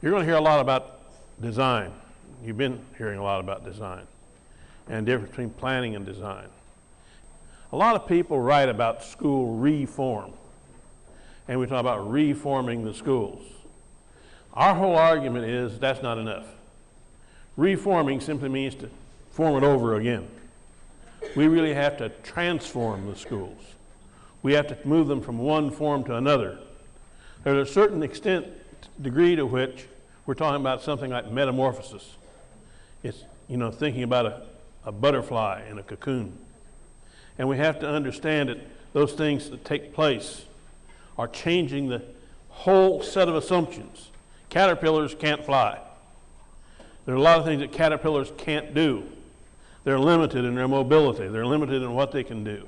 You're going to hear a lot about design. You've been hearing a lot about design and the difference between planning and design. A lot of people write about school reform, and we talk about reforming the schools. Our whole argument is that's not enough. Reforming simply means to form it over again. We really have to transform the schools. We have to move them from one form to another. There's a certain degree to which we're talking about something like metamorphosis. It's, thinking about a butterfly in a cocoon. And we have to understand that those things that take place are changing the whole set of assumptions. Caterpillars can't fly. There are a lot of things that caterpillars can't do. They're limited in their mobility. They're limited in what they can do.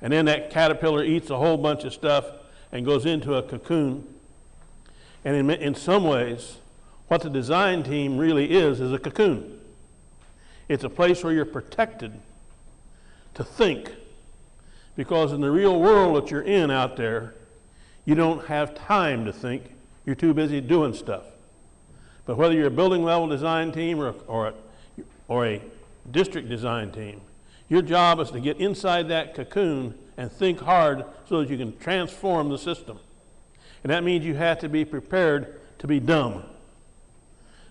And then that caterpillar eats a whole bunch of stuff and goes into a cocoon. And in some ways, what the design team really is a cocoon. It's a place where you're protected to think. Because in the real world that you're in out there, you don't have time to think. You're too busy doing stuff. But whether you're a building level design team or a district design team, your job is to get inside that cocoon and think hard so that you can transform the system. And that means you have to be prepared to be dumb.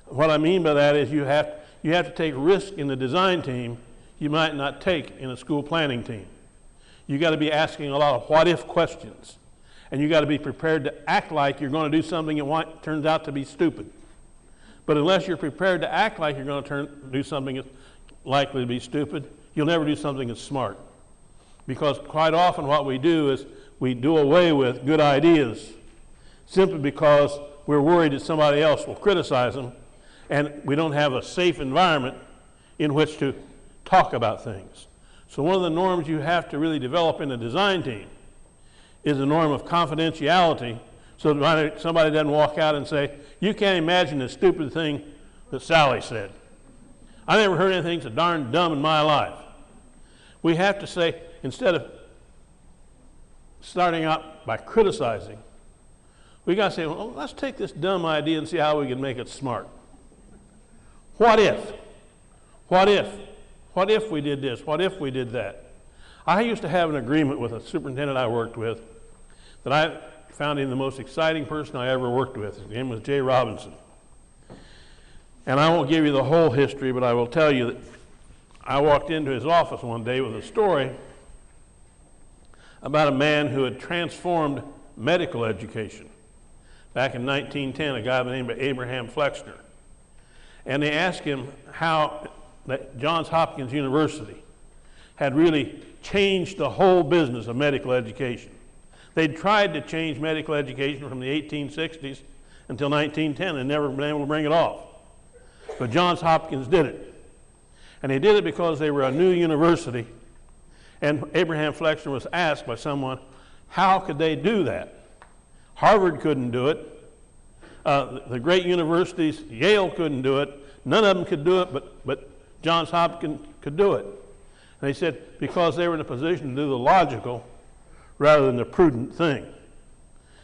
What I mean by that is you have to take risk in the design team you might not take in a school planning team. You got to be asking a lot of what-if questions. And you got to be prepared to act like you're going to do something that turns out to be stupid. But unless you're prepared to act like you're going to do something that's likely to be stupid, you'll never do something that's smart. Because quite often what we do is we do away with good ideas simply because we're worried that somebody else will criticize them, and we don't have a safe environment in which to talk about things. So one of the norms you have to really develop in a design team is a norm of confidentiality, so that somebody doesn't walk out and say, you can't imagine the stupid thing that Sally said. I never heard anything so darn dumb in my life. We have to say, instead of starting out by criticizing, we got to say, well, let's take this dumb idea and see how we can make it smart. What if? What if? What if we did this? What if we did that? I used to have an agreement with a superintendent I worked with that I found him the most exciting person I ever worked with. His name was Jay Robinson. And I won't give you the whole history, but I will tell you that I walked into his office one day with a story about a man who had transformed medical education. Back in 1910, a guy by the name of Abraham Flexner. And they asked him how Johns Hopkins University had really changed the whole business of medical education. They'd tried to change medical education from the 1860s until 1910 and never been able to bring it off. But Johns Hopkins did it. And they did it because they were a new university. And Abraham Flexner was asked by someone, how could they do that? Harvard couldn't do it. The great universities, Yale couldn't do it. None of them could do it, but Johns Hopkins could do it. And they said because they were in a position to do the logical rather than the prudent thing.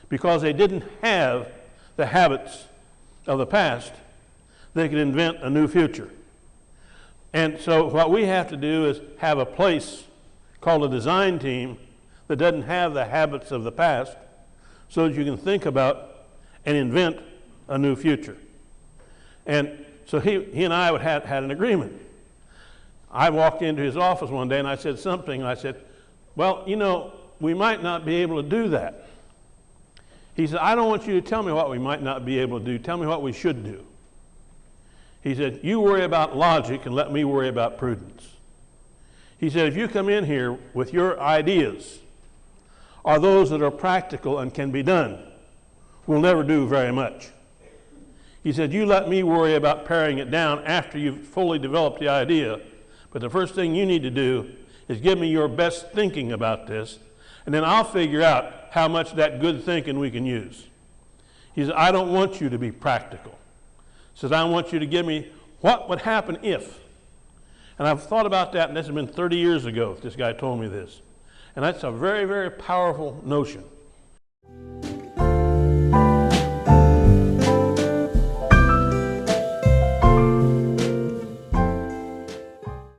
Because they didn't have the habits of the past, they could invent a new future. And so what we have to do is have a place called a design team that doesn't have the habits of the past so that you can think about and invent a new future. And so he and I had an agreement. I walked into his office one day and I said something, and I said, well, we might not be able to do that. He said, I don't want you to tell me what we might not be able to do. Tell me what we should do. He said, you worry about logic and let me worry about prudence. He said, if you come in here with your ideas are those that are practical and can be done, we'll never do very much. He said, you let me worry about paring it down after you've fully developed the idea, but the first thing you need to do is give me your best thinking about this, and then I'll figure out how much of that good thinking we can use. He said, I don't want you to be practical. He says, I want you to give me what would happen if. And I've thought about that, and this has been 30 years ago this guy told me this. And that's a very, very powerful notion.